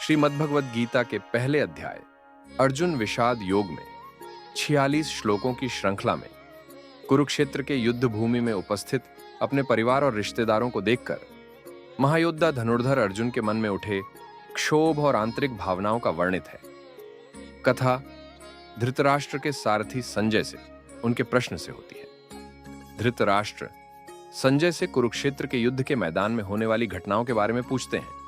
श्रीमद्भगवद गीता के पहले अध्याय अर्जुन विषाद योग में 46 श्लोकों की श्रृंखला में कुरुक्षेत्र के युद्ध भूमि में उपस्थित अपने परिवार और रिश्तेदारों को देखकर महायोद्धा धनुर्धर अर्जुन के मन में उठे क्षोभ और आंतरिक भावनाओं का वर्णित है। कथा धृतराष्ट्र के सारथी संजय से उनके प्रश्न से होती है। धृतराष्ट्र संजय से कुरुक्षेत्र के युद्ध के मैदान में होने वाली घटनाओं के बारे में पूछते हैं।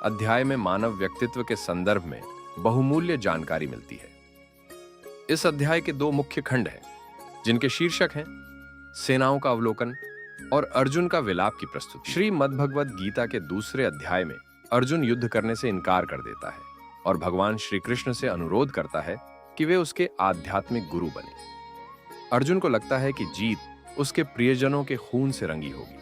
अध्याय में मानव व्यक्तित्व के संदर्भ में बहुमूल्य जानकारी मिलती है। इस अध्याय के दो मुख्य खंड हैं, जिनके शीर्षक हैं सेनाओं का अवलोकन और अर्जुन का विलाप की प्रस्तुति। श्रीमद्भगवद गीता के दूसरे अध्याय में अर्जुन युद्ध करने से इनकार कर देता है और भगवान श्री कृष्ण से अनुरोध करता है कि वे उसके आध्यात्मिक गुरु बने। अर्जुन को लगता है कि जीत उसके प्रियजनों के खून से रंगी होगी।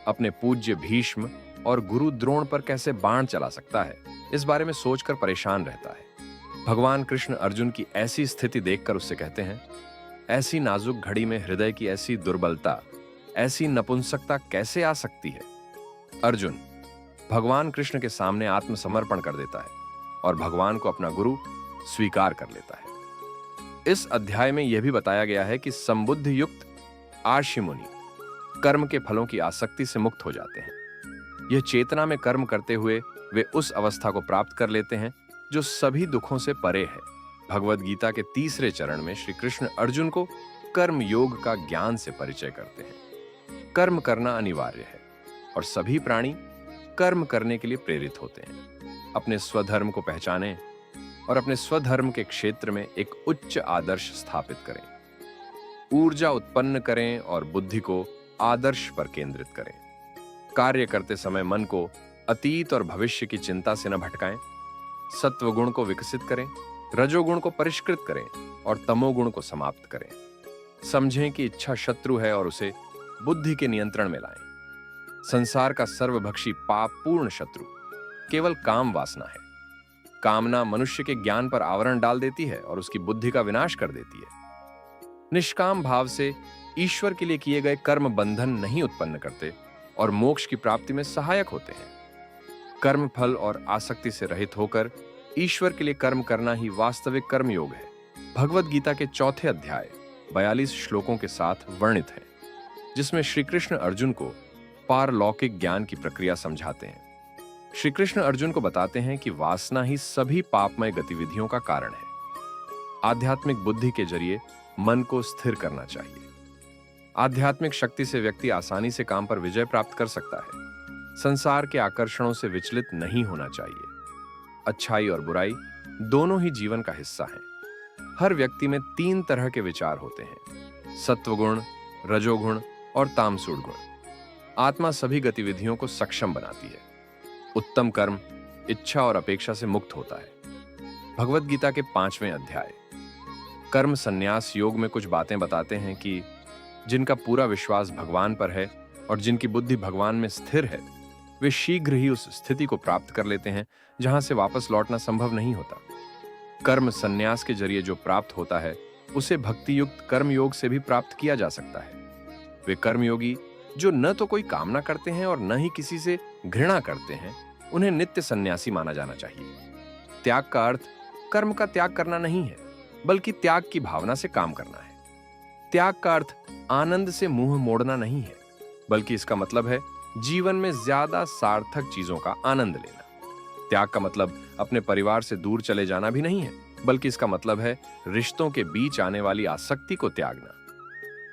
अपने पूज्य भीष्म और गुरु द्रोण पर कैसे बाण चला सकता है, इस बारे में सोचकर परेशान रहता है। भगवान कृष्ण अर्जुन की ऐसी स्थिति देखकर उससे कहते हैं, ऐसी नाजुक घड़ी में हृदय की ऐसी दुर्बलता, ऐसी नपुंसकता कैसे आ सकती है। अर्जुन भगवान कृष्ण के सामने आत्मसमर्पण कर देता है और भगवान को अपना गुरु स्वीकार कर लेता है। इस अध्याय में यह भी बताया गया है कि संबुद्ध युक्त आर्षि मुनि कर्म के फलों की आसक्ति से मुक्त हो जाते हैं। यह चेतना में कर्म करते हुए वे उस अवस्था को प्राप्त कर लेते हैं जो सभी दुखों से परे है। भगवद गीता के तीसरे चरण में श्री कृष्ण अर्जुन को कर्म योग का ज्ञान से परिचय करते हैं। कर्म करना अनिवार्य है और सभी प्राणी कर्म करने के लिए प्रेरित होते हैं। अपने स्वधर्म को पहचानें और अपने स्वधर्म के क्षेत्र में एक उच्च आदर्श स्थापित करें। ऊर्जा उत्पन्न करें और बुद्धि को आदर्श पर केंद्रित करें। कार्य करते समय मन को अतीत और भविष्य की चिंता से न भटकाएं। सत्वगुण को विकसित करें, रजोगुण को परिष्कृत करें और तमोगुण को समाप्त करें। समझें कि इच्छा शत्रु है और उसे बुद्धि के नियंत्रण में लाएं। संसार का सर्वभक्षी पाप पूर्ण शत्रु केवल काम वासना है। कामना मनुष्य के ज्ञान पर आवरण डाल देती है और उसकी बुद्धि का विनाश कर देती है। निष्काम भाव से ईश्वर के लिए किए गए कर्म बंधन नहीं उत्पन्न करते और मोक्ष की प्राप्ति में सहायक होते हैं। कर्म फल और आसक्ति से रहित होकर ईश्वर के लिए कर्म करना ही वास्तविक कर्म योग है। भगवद गीता के चौथे अध्याय 42 श्लोकों के साथ वर्णित है, जिसमें श्री कृष्ण अर्जुन को पारलौकिक ज्ञान की प्रक्रिया समझाते हैं। श्री कृष्ण अर्जुन को बताते हैं कि वासना ही सभी पापमय गतिविधियों का कारण है। आध्यात्मिक बुद्धि के जरिए मन को स्थिर करना चाहिए। आध्यात्मिक शक्ति से व्यक्ति आसानी से काम पर विजय प्राप्त कर सकता है। संसार के आकर्षणों से विचलित नहीं होना चाहिए। अच्छाई और बुराई दोनों ही जीवन का हिस्सा हैं। हर व्यक्ति में 3 तरह के विचार होते हैं, सत्वगुण, रजोगुण और तामसूड़ गुण। आत्मा सभी गतिविधियों को सक्षम बनाती है। उत्तम कर्म इच्छा और अपेक्षा से मुक्त होता है। भगवद गीता के 5वें अध्याय कर्म संन्यास योग में कुछ बातें बताते हैं कि जिनका पूरा विश्वास भगवान पर है और जिनकी बुद्धि भगवान में स्थिर है, वे शीघ्र ही उस स्थिति को प्राप्त कर लेते हैं जहां से वापस लौटना संभव नहीं होता। कर्म संन्यास के जरिए जो प्राप्त होता है, उसे भक्ति युक्त कर्म योग से भी प्राप्त किया जा सकता है। वे कर्मयोगी जो न तो कोई कामना करते हैं और न ही किसी से घृणा करते हैं, उन्हें नित्य सन्यासी माना जाना चाहिए। त्याग का अर्थ कर्म का त्याग करना नहीं है, बल्कि त्याग की भावना से काम करना है। त्याग का अर्थ आनंद से मुंह मोड़ना नहीं है, बल्कि इसका मतलब है जीवन में ज्यादा सार्थक चीजों का आनंद लेना। त्याग का मतलब अपने परिवार से दूर चले जाना भी नहीं है, बल्कि इसका मतलब है रिश्तों के बीच आने वाली आसक्ति को त्यागना।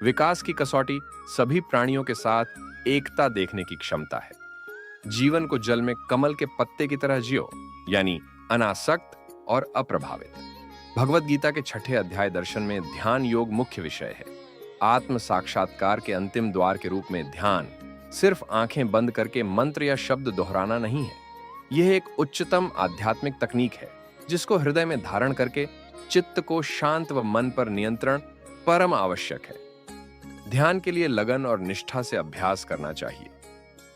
विकास की कसौटी सभी प्राणियों के साथ एकता देखने की क्षमता है। जीवन को जल में कमल के पत्ते की तरह जियो, यानी अनासक्त और अप्रभावित। भगवद गीता के 6ठे अध्याय दर्शन में ध्यान योग मुख्य विषय है। आत्म साक्षात्कार के अंतिम द्वार के रूप में ध्यान सिर्फ आंखें बंद करके मंत्र या शब्द दोहराना नहीं है। यह एक उच्चतम आध्यात्मिक तकनीक है, जिसको हृदय में धारण करके चित्त को शांत व मन पर नियंत्रण परम आवश्यक है। ध्यान के लिए लगन और निष्ठा से अभ्यास करना चाहिए।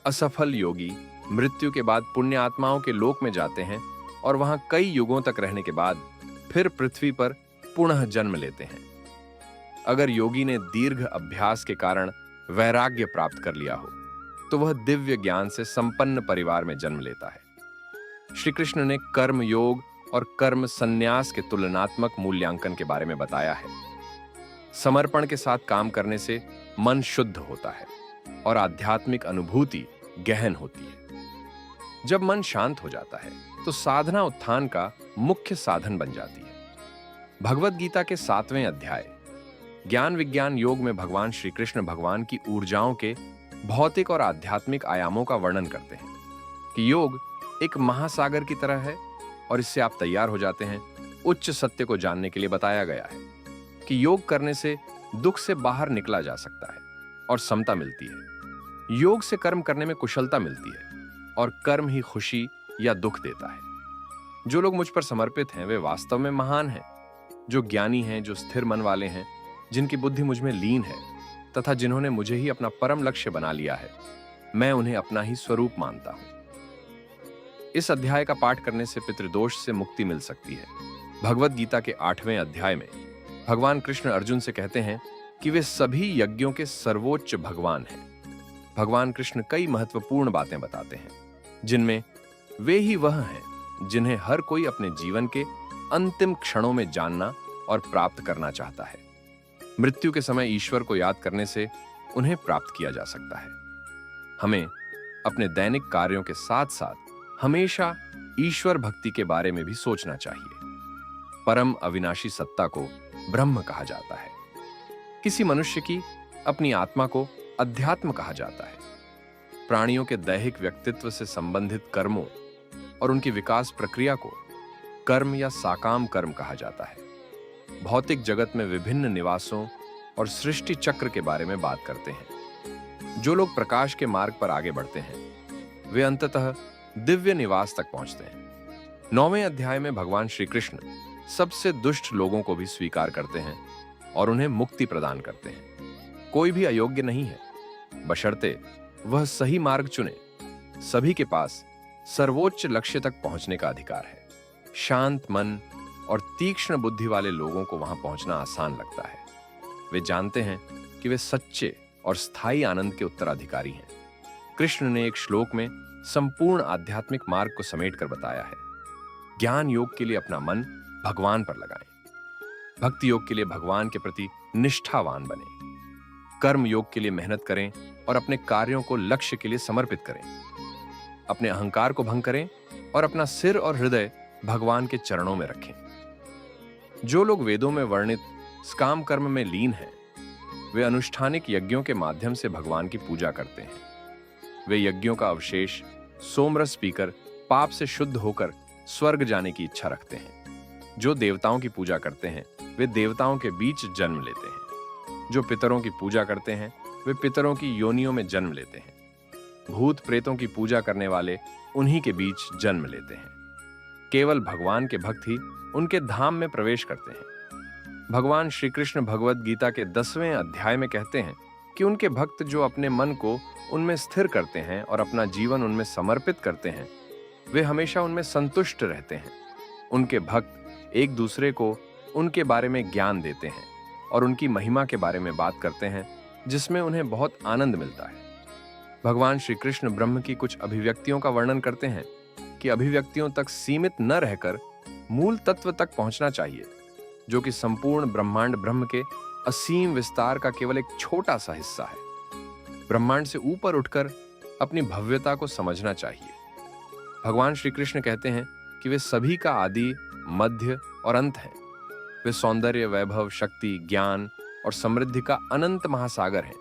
असफल योगी मृत्यु के बाद पुण्य आत्माओं के लोक में जाते हैं और वहां कई युगों तक रहने के बाद फिर पृथ्वी पर पुनः जन्म लेते हैं। अगर योगी ने दीर्घ अभ्यास के कारण वैराग्य प्राप्त कर लिया हो, तो वह दिव्य ज्ञान से संपन्न परिवार में जन्म लेता है। श्री कृष्ण ने कर्म योग और कर्म संन्यास के तुलनात्मक मूल्यांकन के बारे में बताया है। समर्पण के साथ काम करने से मन शुद्ध होता है और आध्यात्मिक अनुभूति गहन होती है। जब मन शांत हो जाता है तो साधना उत्थान का मुख्य साधन बन जाती है। भगवद गीता के 7वें अध्याय ज्ञान विज्ञान योग में भगवान श्री कृष्ण भगवान की ऊर्जाओं के भौतिक और आध्यात्मिक आयामों का वर्णन करते हैं कि योग एक महासागर की तरह है और इससे आप तैयार हो जाते हैं। उच्च सत्य को जानने के लिए बताया गया है कि योग करने से दुख से बाहर निकला जा सकता है और समता मिलती है। योग से कर्म करने में कुशलता मिलती है और कर्म ही खुशी या दुख देता है। जो लोग मुझ पर समर्पित हैं वे वास्तव में महान हैं। जो ज्ञानी हैं, जो स्थिर मन वाले हैं, जिनकी बुद्धि मुझ में लीन है तथा जिन्होंने मुझे ही अपना परम लक्ष्य बना लिया है, मैं उन्हें अपना ही स्वरूप मानता हूं। इस अध्याय का पाठ करने से पितृदोष से मुक्ति मिल सकती है। भगवद गीता के 8वें अध्याय में भगवान कृष्ण अर्जुन से कहते हैं कि वे सभी यज्ञों के सर्वोच्च भगवान हैं। भगवान कृष्ण कई महत्वपूर्ण बातें बताते हैं जिनमें वे ही वह हैं जिन्हें हर कोई अपने जीवन के अंतिम क्षणों में जानना और प्राप्त करना चाहता है। मृत्यु के समय ईश्वर को याद करने से उन्हें प्राप्त किया जा सकता है। हमें अपने दैनिक कार्यों के साथ साथ हमेशा ईश्वर भक्ति के बारे में भी सोचना चाहिए। परम अविनाशी सत्ता को ब्रह्म कहा जाता है। किसी मनुष्य की अपनी आत्मा को अध्यात्म कहा जाता है। प्राणियों के दैहिक व्यक्तित्व से संबंधित कर्मों और उनकी विकास प्रक्रिया को कर्म या साकाम कर्म कहा जाता है। भौतिक जगत में विभिन्न निवासों और सृष्टि चक्र के बारे में बात करते हैं। जो लोग प्रकाश के मार्ग पर आगे बढ़ते हैं वे अंततः दिव्य निवास तक पहुंचते हैं। 9वें अध्याय में भगवान श्री कृष्ण सबसे दुष्ट लोगों को भी स्वीकार करते हैं और उन्हें मुक्ति प्रदान करते हैं। कोई भी अयोग्य नहीं है, बशर्ते वह सही मार्ग चुने। सभी के पास सर्वोच्च लक्ष्य तक पहुंचने का अधिकार है। शांत मन और तीक्ष्ण बुद्धि वाले लोगों को वहां पहुंचना आसान लगता है। वे जानते हैं कि वे सच्चे और स्थायी आनंद के उत्तराधिकारी हैं। कृष्ण ने एक श्लोक में संपूर्ण आध्यात्मिक मार्ग को समेटकर बताया है। ज्ञान योग के लिए अपना मन भगवान पर लगाएं। भक्ति योग के लिए भगवान के प्रति निष्ठावान बने। कर्म योग के लिए मेहनत करें और अपने कार्यों को लक्ष्य के लिए समर्पित करें। अपने अहंकार को भंग करें और अपना सिर और हृदय भगवान के चरणों में रखें। जो लोग वेदों में वर्णित स्काम कर्म में लीन हैं, वे अनुष्ठानिक यज्ञों के माध्यम से भगवान की पूजा करते हैं। वे यज्ञों का अवशेष सोमरस पीकर पाप से शुद्ध होकर स्वर्ग जाने की इच्छा रखते हैं। जो देवताओं की पूजा करते हैं वे देवताओं के बीच जन्म लेते हैं। जो पितरों की पूजा करते हैं वे पितरों की योनियों में जन्म लेते हैं। भूत प्रेतों की पूजा करने वाले उन्हीं के बीच जन्म लेते हैं। केवल भगवान के भक्त ही उनके धाम में प्रवेश करते हैं। भगवान श्री कृष्ण भगवद गीता के 10वें अध्याय में कहते हैं कि उनके भक्त जो अपने मन को उनमें स्थिर करते हैं और अपना जीवन उनमें समर्पित करते हैं, वे हमेशा उनमें संतुष्ट रहते हैं। उनके भक्त एक दूसरे को उनके बारे में ज्ञान देते हैं और उनकी महिमा के बारे में बात करते हैं, जिसमें उन्हें बहुत आनंद मिलता है। भगवान श्री कृष्ण ब्रह्म की कुछ अभिव्यक्तियों का वर्णन करते हैं कि अभिव्यक्तियों तक सीमित न रहकर मूल तत्व तक पहुंचना चाहिए, जो कि संपूर्ण ब्रह्मांड ब्रह्म के असीम विस्तार का केवल एक छोटा सा हिस्सा है। ब्रह्मांड से ऊपर उठकर अपनी भव्यता को समझना चाहिए। भगवान श्री कृष्ण कहते हैं कि वे सभी का आदि, मध्य और अंत हैं। वे सौंदर्य, वैभव, शक्ति, ज्ञान और समृद्धि का अनंत महासागर हैं।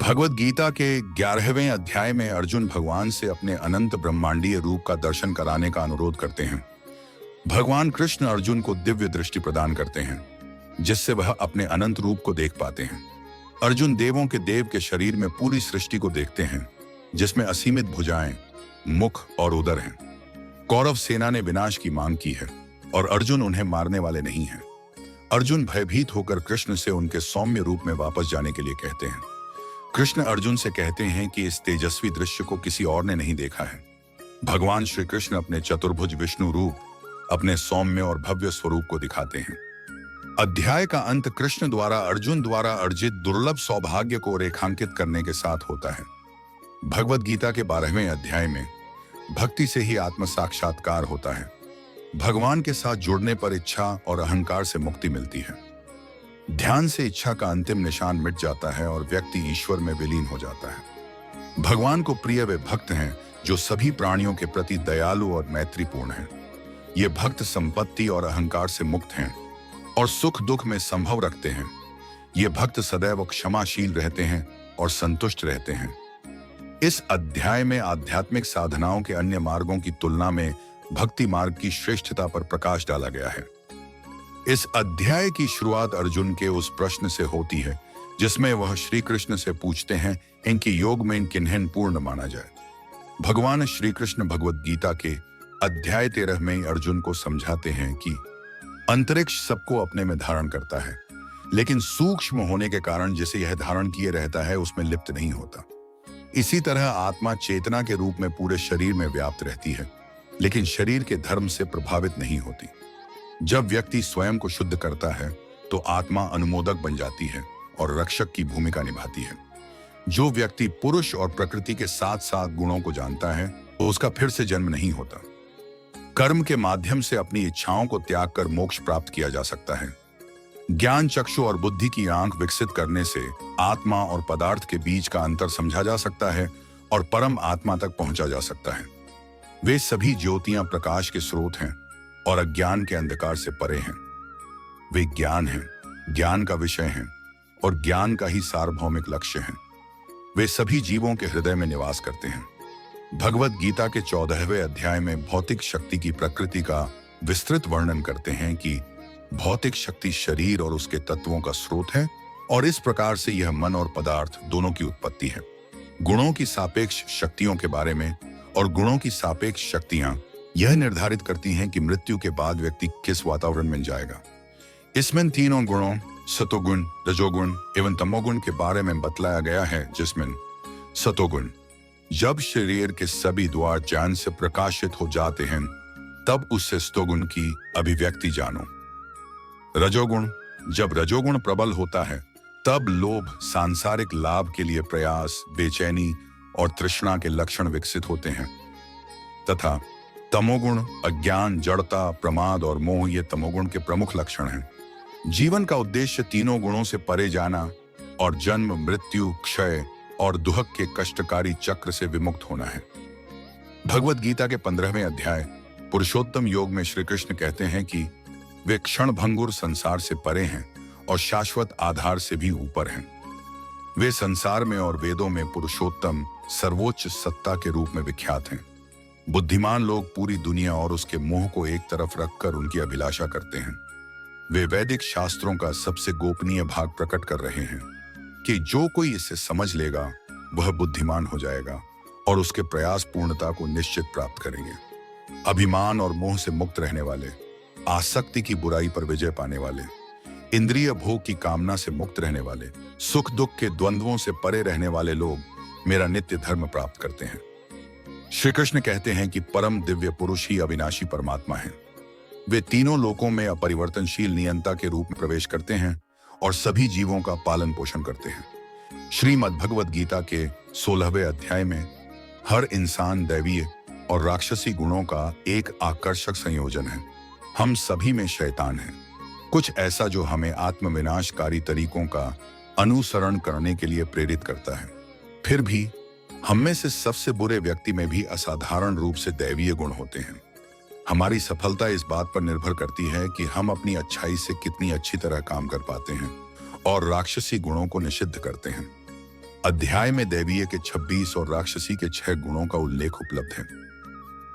भगवद गीता के 11वें अध्याय में अर्जुन भगवान से अपने अनंत ब्रह्मांडीय रूप का दर्शन कराने का अनुरोध करते हैं। भगवान कृष्ण अर्जुन को दिव्य दृष्टि प्रदान करते हैं, जिससे वह अपने अनंत रूप को देख पाते हैं। अर्जुन देवों के देव के शरीर में पूरी सृष्टि को देखते हैं, जिसमें असीमित भुजाएं, मुख और उदर हैं। कौरव सेना ने विनाश की मांग की है और अर्जुन उन्हें मारने वाले नहीं हैं। अर्जुन भयभीत होकर कृष्ण से उनके सौम्य रूप में वापस जाने के लिए कहते हैं। कृष्ण अर्जुन से कहते हैं कि इस तेजस्वी दृश्य को किसी और ने नहीं देखा है। भगवान श्री कृष्ण अपने चतुर्भुज विष्णु रूप, अपने सौम्य और भव्य स्वरूप को दिखाते हैं। अध्याय का अंत कृष्ण द्वारा अर्जुन द्वारा अर्जित दुर्लभ सौभाग्य को रेखांकित करने के साथ होता है। भगवद गीता के 12वें अध्याय में भक्ति से ही आत्म साक्षात्कार होता है। भगवान के साथ जुड़ने पर इच्छा और अहंकार से मुक्ति मिलती है। ध्यान से इच्छा का अंतिम निशान मिट जाता है और व्यक्ति ईश्वर में विलीन हो जाता है। भगवान को प्रिय वे भक्त हैं जो सभी प्राणियों के प्रति दयालु और मैत्रीपूर्ण हैं। ये भक्त संपत्ति और अहंकार से मुक्त हैं और सुख दुख में संभव रखते हैं। ये भक्त सदैव क्षमाशील रहते हैं और संतुष्ट रहते हैं। इस अध्याय में आध्यात्मिक साधनाओं के अन्य मार्गों की तुलना में भक्ति मार्ग की श्रेष्ठता पर प्रकाश डाला गया है। इस अध्याय की शुरुआत अर्जुन के उस प्रश्न से होती है जिसमें वह श्री कृष्ण से पूछते हैं इनकी योग में किन्हें पूर्ण माना जाए। भगवान श्री कृष्ण भगवद गीता के अध्याय 13 में अर्जुन को समझाते हैं कि अंतरिक्ष सबको अपने में धारण करता है, लेकिन सूक्ष्म होने के कारण जिसे यह धारण किए रहता है उसमें लिप्त नहीं होता। इसी तरह आत्मा चेतना के रूप में पूरे शरीर में व्याप्त रहती है, लेकिन शरीर के धर्म से प्रभावित नहीं होती। जब व्यक्ति स्वयं को शुद्ध करता है तो आत्मा अनुमोदक बन जाती है और रक्षक की भूमिका निभाती है। जो व्यक्ति पुरुष और प्रकृति के साथ साथ गुणों को जानता है तो उसका फिर से जन्म नहीं होता। कर्म के माध्यम से अपनी इच्छाओं को त्याग कर मोक्ष प्राप्त किया जा सकता है। ज्ञान चक्षु और बुद्धि की आंख विकसित करने से आत्मा और पदार्थ के बीच का अंतर समझा जा सकता है और परम आत्मा तक पहुंचा जा सकता है। वे सभी ज्योतियां प्रकाश के स्रोत हैं और अज्ञान के अंधकार से परे हैं। वे ज्ञान हैं, ज्ञान का विषय हैं और ज्ञान का ही सार्वभौमिक लक्ष्य है। वे सभी जीवों के हृदय में निवास करते हैं। भगवद गीता के 14वें अध्याय में भौतिक शक्ति की प्रकृति का विस्तृत वर्णन करते हैं कि भौतिक शक्ति शरीर और उसके तत्वों का स्रोत है और इस प्रकार से यह मन और पदार्थ दोनों की उत्पत्ति है। गुणों की सापेक्ष शक्तियों के बारे में और गुणों की सापेक्ष शक्तियां यह निर्धारित करती हैं कि मृत्यु के बाद व्यक्ति किस वातावरण में जाएगा। इसमें तीनों गुणों सतोगुण, रजोगुण एवं तमोगुण के बारे में बतलाया गया है, जिसमें सतोगुण जब शरीर के सभी द्वार ज्ञान से प्रकाशित हो जाते हैं तब उससे सतोगुण की अभिव्यक्ति जानो। रजोगुण जब रजोगुण प्रबल होता है तब लोभ, सांसारिक लाभ के लिए प्रयास, बेचैनी और तृष्णा के लक्षण विकसित होते हैं। तथा तमोगुण अज्ञान, जड़ता, प्रमाद और मोह ये तमोगुण के प्रमुख लक्षण हैं। जीवन का उद्देश्य तीनों गुणों से परे जाना और जन्म, मृत्यु, क्षय और दुहक के कष्टकारी चक्र से विमुक्त होना है। भगवद गीता के 15वें अध्याय पुरुषोत्तम योग में श्री कृष्ण कहते हैं कि वे क्षण भंगुर संसार से परे हैं और शाश्वत आधार से भी ऊपर हैं। वे संसार में और वेदों में पुरुषोत्तम, सर्वोच्च सत्ता के रूप में विख्यात हैं। बुद्धिमान लोग पूरी दुनिया और उसके मोह को एक तरफ रखकर उनकी अभिलाषा करते हैं। वे वैदिक शास्त्रों का सबसे गोपनीय भाग प्रकट कर रहे हैं कि जो कोई इसे समझ लेगा वह बुद्धिमान हो जाएगा और उसके प्रयास पूर्णता को निश्चित प्राप्त करेंगे। अभिमान और मोह से मुक्त रहने वाले, आसक्ति की बुराई पर विजय पाने वाले, इंद्रिय भोग की कामना से मुक्त रहने वाले, सुख दुख के द्वंद्वों से परे रहने वाले लोग मेरा नित्य धर्म प्राप्त करते हैं। श्री कृष्ण कहते हैं कि परम दिव्य पुरुष ही अविनाशी परमात्मा है। वे तीनों लोकों में अपरिवर्तनशील नियंता के रूप में प्रवेश करते हैं और सभी जीवों का पालन पोषण करते हैं। श्रीमद् भगवद गीता के 16वें अध्याय में हर इंसान दैवीय और राक्षसी गुणों का एक आकर्षक संयोजन है। हम सभी में शैतान है, कुछ ऐसा जो हमें आत्मविनाशकारी तरीकों का अनुसरण करने के लिए प्रेरित करता है। फिर भी हम में से सबसे बुरे व्यक्ति में भी असाधारण रूप से दैवीय गुण होते हैं। हमारी सफलता इस बात पर निर्भर करती है कि हम अपनी अच्छाई से कितनी अच्छी तरह काम कर पाते हैं और राक्षसी गुणों को निषिद्ध करते हैं। अध्याय में दैवीय के 26 और राक्षसी के 6 गुणों का उल्लेख उपलब्ध है।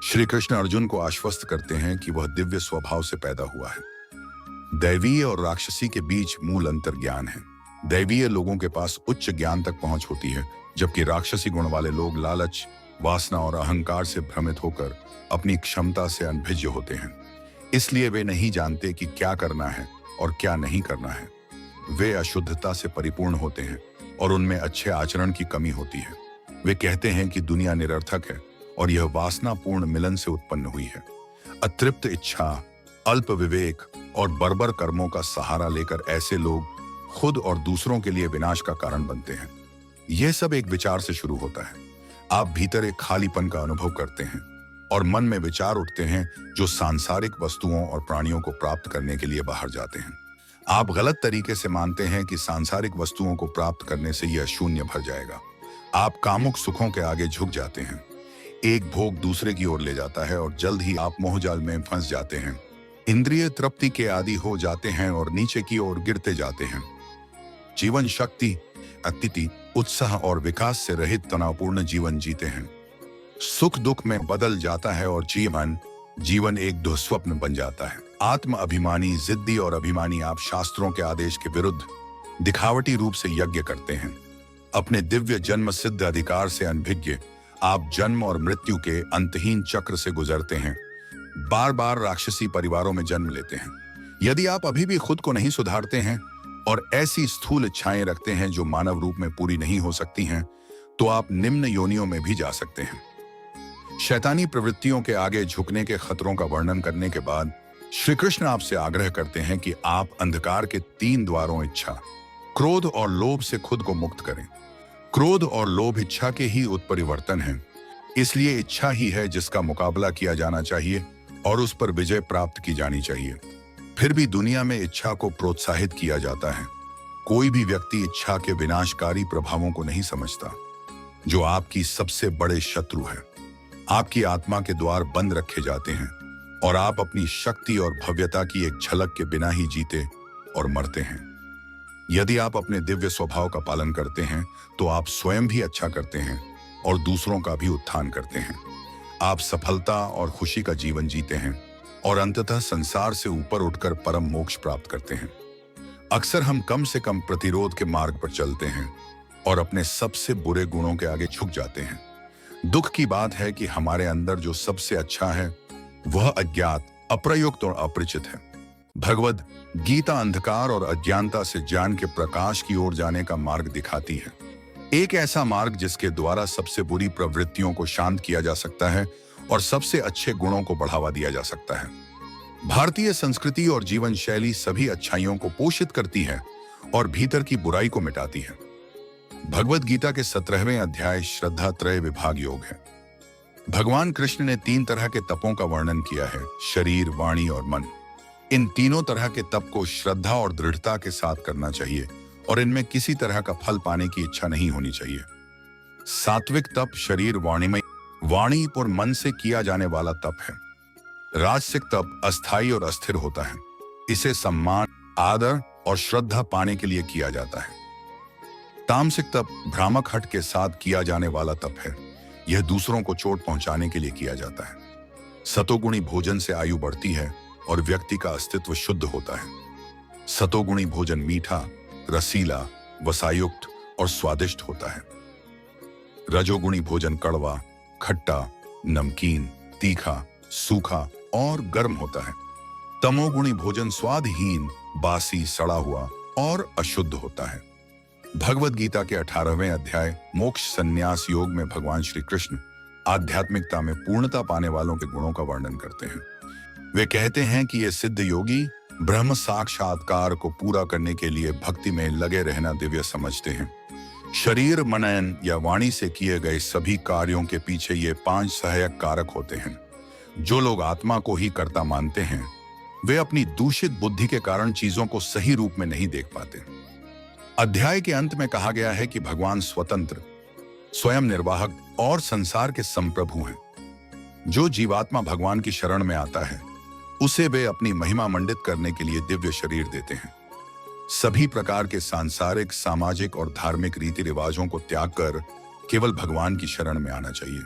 श्री कृष्ण अर्जुन को आश्वस्त करते हैं कि वह दिव्य स्वभाव से पैदा हुआ है। दैवीय और राक्षसी के बीच मूल अंतर ज्ञान है। दैवीय लोगों के पास उच्च ज्ञान तक पहुंच होती है, जबकि राक्षसी गुण वाले लोग लालच, वासना और अहंकार से भ्रमित होकर अपनी क्षमता से अनभिज्ञ होते हैं। इसलिए वे नहीं जानते कि क्या करना है और क्या नहीं करना है। वे अशुद्धता से परिपूर्ण होते हैं और उनमें अच्छे आचरण की कमी होती है। वे कहते हैं कि दुनिया निरर्थक है और यह वासनापूर्ण मिलन से उत्पन्न हुई है। अतृप्त इच्छा, अल्प विवेक और बर्बर कर्मों का सहारा लेकर ऐसे लोग खुद और दूसरों के लिए विनाश का कारण बनते हैं। यह सब एक विचार से शुरू होता है। आप भीतर एक खालीपन का अनुभव करते हैं और मन में विचार उठते हैं जो सांसारिक वस्तुओं और प्राणियों को प्राप्त करने के लिए बाहर जाते हैं। आप गलत तरीके से मानते हैं कि सांसारिक वस्तुओं को प्राप्त करने से यह शून्य भर जाएगा। आप कामुक सुखों के आगे झुक जाते हैं। एक भोग दूसरे की ओर ले जाता है और जल्द ही आप मोहजाल में फंस जाते हैं। इंद्रिय तृप्ति के आदी हो जाते हैं और नीचे की ओर गिरते जाते हैं। जीवन शक्ति, अतिथि, उत्साह और विकास से रहित तनावपूर्ण जीवन जीते हैं। सुख दुख में बदल जाता है और जीवन एक दुस्वप्न बन जाता है। आत्म अभिमानी, जिद्दी और अभिमानी आप शास्त्रों के आदेश के विरुद्ध दिखावटी रूप से यज्ञ करते हैं। अपने दिव्य जन्म सिद्ध अधिकार से अनभिज्ञ आप जन्म और मृत्यु के अंतहीन चक्र से गुजरते हैं। बार बार राक्षसी परिवारों में जन्म लेते हैं। यदि आप अभी भी खुद को नहीं सुधारते हैं और ऐसी स्थूल इच्छाएं रखते हैं जो मानव रूप में पूरी नहीं हो सकती हैं, तो आप निम्न योनियों में भी जा सकते हैं। शैतानी प्रवृत्तियों के आगे झुकने के खतरों का वर्णन करने के बाद श्री कृष्ण आपसे आग्रह करते हैं कि आप अंधकार के 3 द्वारों इच्छा, क्रोध और लोभ से खुद को मुक्त करें। क्रोध और लोभ इच्छा के ही उत्परिवर्तन हैं, इसलिए इच्छा ही है जिसका मुकाबला किया जाना चाहिए और उस पर विजय प्राप्त की जानी चाहिए। फिर भी दुनिया में इच्छा को प्रोत्साहित किया जाता है। कोई भी व्यक्ति इच्छा के विनाशकारी प्रभावों को नहीं समझता, जो आपकी सबसे बड़े शत्रु है। आपकी आत्मा के द्वार बंद रखे जाते हैं और आप अपनी शक्ति और भव्यता की एक झलक के बिना ही जीते और मरते हैं। यदि आप अपने दिव्य स्वभाव का पालन करते हैं तो आप स्वयं भी अच्छा करते हैं और दूसरों का भी उत्थान करते हैं। आप सफलता और खुशी का जीवन जीते हैं और अंततः संसार से ऊपर उठकर परम मोक्ष प्राप्त करते हैं। अक्सर हम कम से कम प्रतिरोध के मार्ग पर चलते हैं और अपने सबसे बुरे गुणों के आगे झुक जाते हैं। दुख की बात है कि हमारे अंदर जो सबसे अच्छा है वह अज्ञात, अप्रयुक्त और अपरिचित है। भगवद गीता अंधकार और अज्ञानता से ज्ञान के प्रकाश की ओर जाने का मार्ग दिखाती है। एक ऐसा मार्ग जिसके द्वारा सबसे बुरी प्रवृत्तियों को शांत किया जा सकता है और सबसे अच्छे गुणों को बढ़ावा दिया जा सकता है। भारतीय संस्कृति और जीवन शैली सभी अच्छाइयों को पोषित करती है और भीतर की बुराई को मिटाती है। भगवद गीता के 17वें अध्याय श्रद्धा त्रय विभाग योग है। भगवान कृष्ण ने 3 तरह के तपों का वर्णन किया है, शरीर, वाणी और मन। इन तीनों तरह के तप को श्रद्धा और दृढ़ता के साथ करना चाहिए और इनमें किसी तरह का फल पाने की इच्छा नहीं होनी चाहिए। सात्विक तप शरीर, वाणी और मन से किया जाने वाला तप है। राजसिक तप अस्थायी और अस्थिर होता है। इसे सम्मान, आदर और श्रद्धा पाने के लिए किया जाता है। तामसिक तप भ्रामक हट के साथ किया जाने वाला तप है। यह दूसरों को चोट पहुंचाने के लिए किया जाता है। सतोगुणी भोजन से आयु बढ़ती है और व्यक्ति का अस्तित्व शुद्ध होता है। सतोगुणी भोजन मीठा, रसीला, वसायुक्त और स्वादिष्ट होता है। रजोगुणी भोजन कड़वा, खट्टा, नमकीन, तीखा, सूखा और गर्म होता है। तमोगुणी भोजन स्वादहीन, बासी, सड़ा हुआ और अशुद्ध होता है। भगवद गीता के 18वें अध्याय मोक्ष संन्यास योग में भगवान श्री कृष्ण आध्यात्मिकता में पूर्णता पाने वालों के गुणों का वर्णन करते हैं। वे कहते हैं कि ये सिद्ध योगी ब्रह्म साक्षात्कार को पूरा करने के लिए भक्ति में लगे रहना दिव्य समझते हैं। शरीर, मनन या वाणी से किए गए सभी कार्यों के पीछे ये 5 सहायक कारक होते हैं। जो लोग आत्मा को ही कर्ता मानते हैं वे अपनी दूषित बुद्धि के कारण चीजों को सही रूप में नहीं देख पाते। अध्याय के अंत में कहा गया है कि भगवान स्वतंत्र, स्वयं निर्वाहक और संसार के संप्रभु हैं। जो जीवात्मा भगवान की शरण में आता है उसे वे अपनी महिमा मंडित करने के लिए दिव्य शरीर देते हैं। सभी प्रकार के सांसारिक, सामाजिक और धार्मिक रीति रिवाजों को त्याग कर केवल भगवान की शरण में आना चाहिए।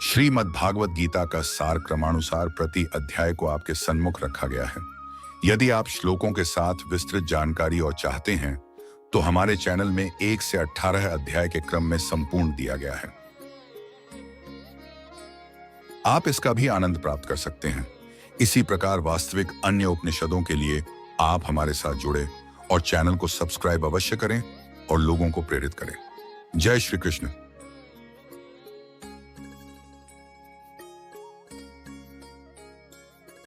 श्रीमद् भागवत गीता का सार क्रमानुसार प्रति अध्याय को आपके सन्मुख रखा गया है। यदि आप श्लोकों के साथ विस्तृत जानकारी और चाहते हैं तो हमारे चैनल में 1 से 18 अध्याय के क्रम में संपूर्ण दिया गया है। आप इसका भी आनंद प्राप्त कर सकते हैं। इसी प्रकार वास्तविक अन्य उपनिषदों के लिए आप हमारे साथ जुड़े और चैनल को सब्सक्राइब अवश्य करें और लोगों को प्रेरित करें। जय श्री कृष्ण।